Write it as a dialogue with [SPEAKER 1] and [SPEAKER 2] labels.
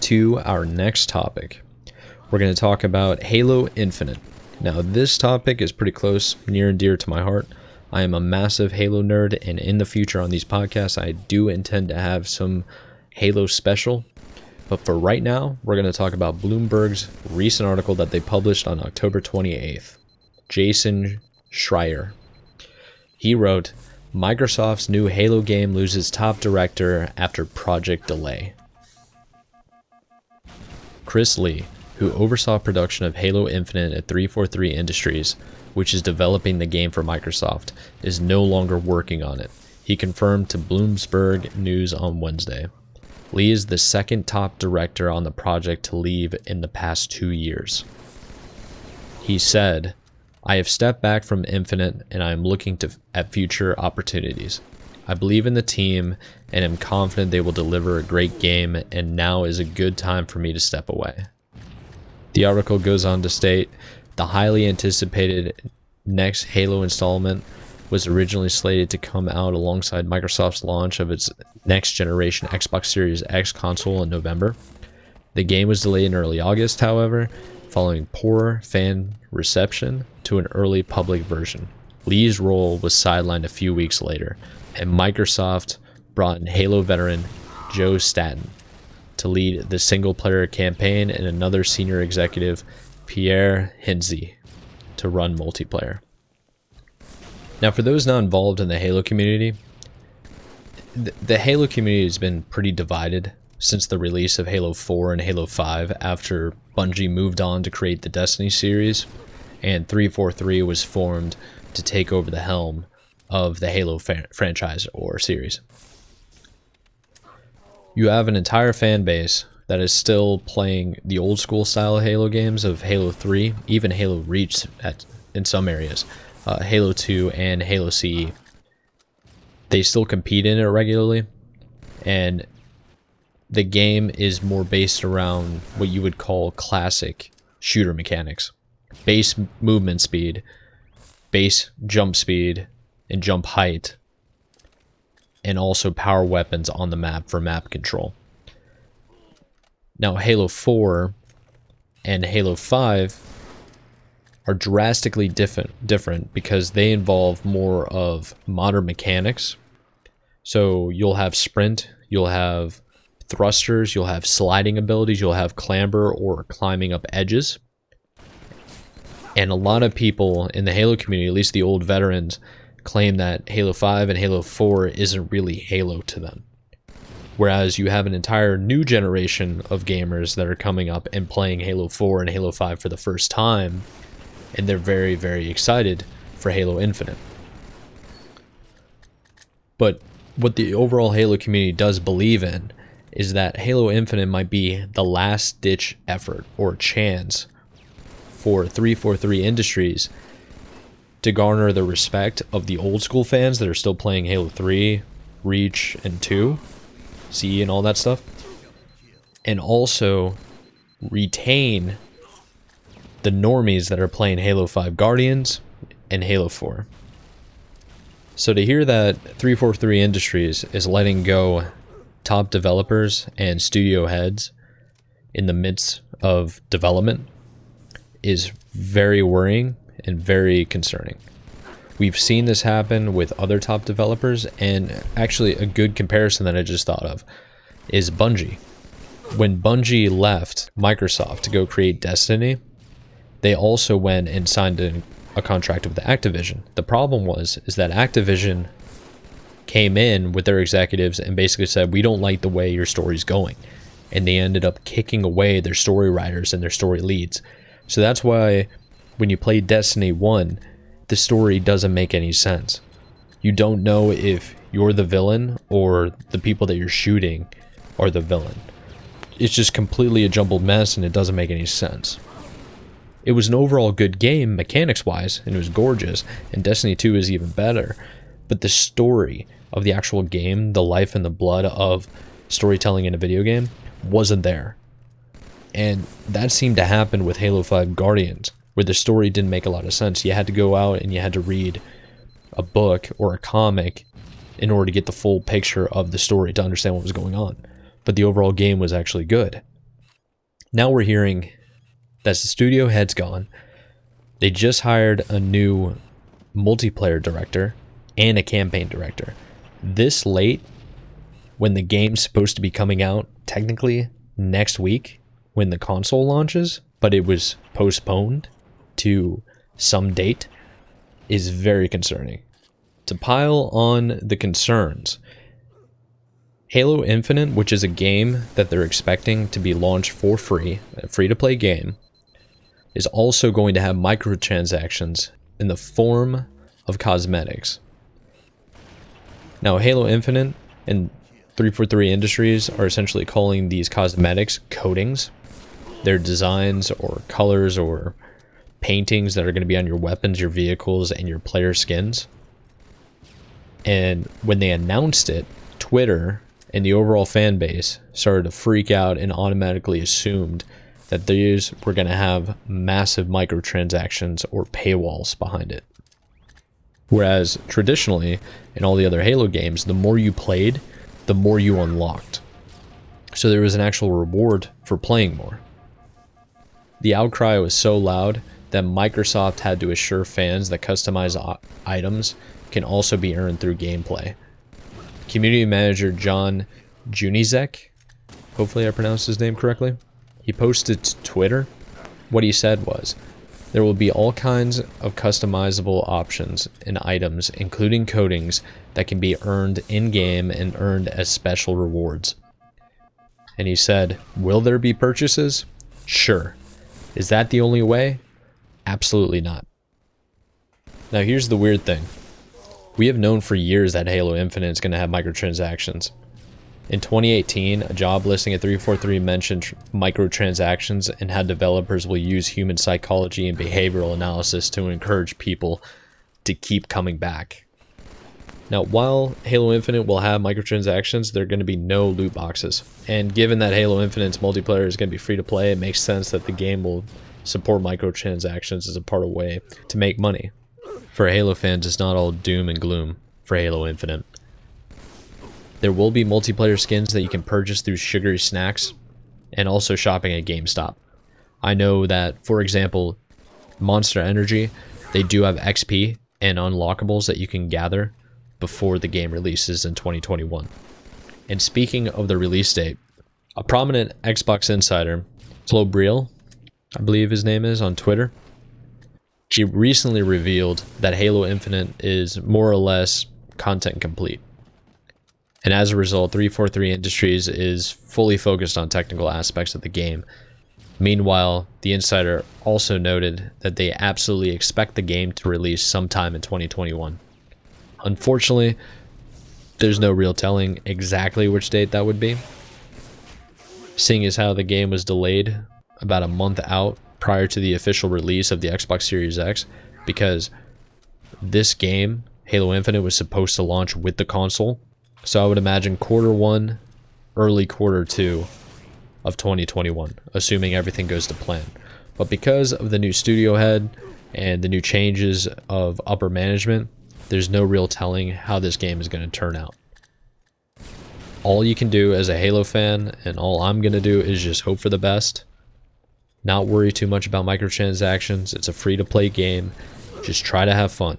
[SPEAKER 1] to our next topic. We're going to talk about Halo Infinite. Now, this topic is pretty close, near and dear to my heart. I am a massive Halo nerd, and in the future on these podcasts, I do intend to have some Halo special. But for right now, we're going to talk about Bloomberg's recent article that they published on October 28th. Jason Schreier. He wrote, Microsoft's new Halo game loses top director after project delay. Chris Lee, who oversaw production of Halo Infinite at 343 Industries, which is developing the game for Microsoft, is no longer working on it. He confirmed to Bloomberg News on Wednesday. Lee is the second top director on the project to leave in the past 2 years. He said, I have stepped back from Infinite and I am looking at future opportunities. I believe in the team and am confident they will deliver a great game, and now is a good time for me to step away. The article goes on to state, the highly anticipated next Halo installment was originally slated to come out alongside Microsoft's launch of its next generation Xbox Series X console in November. The game was delayed in early August, however, following poor fan reception to an early public version. Lee's role was sidelined a few weeks later, and Microsoft brought in Halo veteran Joe Staten to lead the single-player campaign and another senior executive, Pierre Hindze, to run multiplayer. Now, for those not involved in the Halo community, the Halo community has been pretty divided since the release of Halo 4 and Halo 5 after Bungie moved on to create the Destiny series, and 343 was formed to take over the helm of the Halo franchise or series. You have an entire fan base that is still playing the old school style of Halo games of Halo 3, even Halo Reach in some areas, Halo 2 and Halo CE. They still compete in it regularly, and the game is more based around what you would call classic shooter mechanics. Base movement speed, base jump speed, and jump height, and also power weapons on the map for map control. Now, Halo 4 and Halo 5 are drastically different because they involve more of modern mechanics. So you'll have sprint, you'll have thrusters, you'll have sliding abilities, you'll have clamber or climbing up edges. And a lot of people in the Halo community, at least the old veterans, claim that Halo 5 and Halo 4 isn't really Halo to them. Whereas you have an entire new generation of gamers that are coming up and playing Halo 4 and Halo 5 for the first time, and they're very, very excited for Halo Infinite. But what the overall Halo community does believe in is that Halo Infinite might be the last-ditch effort or chance for 343 Industries to garner the respect of the old school fans that are still playing Halo 3, Reach, and 2, CE and all that stuff, and also retain the normies that are playing Halo 5 Guardians and Halo 4. So to hear that 343 Industries is letting go top developers and studio heads in the midst of development is very worrying and very concerning. We've seen this happen with other top developers, and actually a good comparison that I just thought of is Bungie. When Bungie left Microsoft to go create Destiny, they also went and signed a contract with Activision. The problem is that Activision came in with their executives and basically said, we don't like the way your story's going. And they ended up kicking away their story writers and their story leads. So that's why when you play Destiny 1, the story doesn't make any sense. You don't know if you're the villain or the people that you're shooting are the villain. It's just completely a jumbled mess and it doesn't make any sense. It was an overall good game mechanics-wise, and it was gorgeous, and Destiny 2 is even better. But the story of the actual game, the life and the blood of storytelling in a video game, wasn't there. And that seemed to happen with Halo 5 Guardians, where the story didn't make a lot of sense. You had to go out and you had to read a book or a comic in order to get the full picture of the story to understand what was going on. But the overall game was actually good. Now we're hearing that the studio head's gone. They just hired a new multiplayer director and a campaign director. This late, when the game's supposed to be coming out technically next week when the console launches, but it was postponed to some date, is very concerning. To pile on the concerns, Halo Infinite, which is a game that they're expecting to be launched for free, a free-to-play game, is also going to have microtransactions in the form of cosmetics. Now, Halo Infinite and 343 Industries are essentially calling these cosmetics coatings. They're designs or colors or paintings that are going to be on your weapons, your vehicles, and your player skins. And when they announced it, Twitter and the overall fan base started to freak out and automatically assumed that these were going to have massive microtransactions or paywalls behind it. Whereas traditionally, in all the other Halo games, the more you played, the more you unlocked. So there was an actual reward for playing more. The outcry was so loud that Microsoft had to assure fans that customized items can also be earned through gameplay. Community manager John Junizek, hopefully I pronounced his name correctly, he posted to Twitter. What he said was, there will be all kinds of customizable options and items, including coatings that can be earned in-game and earned as special rewards. And he said, will there be purchases? Sure. Is that the only way? Absolutely not. Now here's the weird thing. We have known for years that Halo Infinite is going to have microtransactions. In 2018, a job listing at 343 mentioned microtransactions and how developers will use human psychology and behavioral analysis to encourage people to keep coming back. Now, while Halo Infinite will have microtransactions, there are going to be no loot boxes. And given that Halo Infinite's multiplayer is going to be free to play, it makes sense that the game will support microtransactions as a part of a way to make money. For Halo fans, it's not all doom and gloom for Halo Infinite. There will be multiplayer skins that you can purchase through Sugary Snacks and also shopping at GameStop. I know that, for example, Monster Energy, they do have XP and unlockables that you can gather before the game releases in 2021. And speaking of the release date, a prominent Xbox insider, Slobreel, I believe his name is, on Twitter, she recently revealed that Halo Infinite is more or less content complete. And as a result, 343 Industries is fully focused on technical aspects of the game. Meanwhile, the insider also noted that they absolutely expect the game to release sometime in 2021. Unfortunately, there's no real telling exactly which date that would be, seeing as how the game was delayed about a month out prior to the official release of the Xbox Series X, because this game, Halo Infinite, was supposed to launch with the console. So I would imagine Q1, early Q2 of 2021, assuming everything goes to plan. But because of the new studio head and the new changes of upper management, there's no real telling how this game is going to turn out. All you can do as a Halo fan, and all I'm going to do, is just hope for the best. Not worry too much about microtransactions. It's a free-to-play game. Just try to have fun.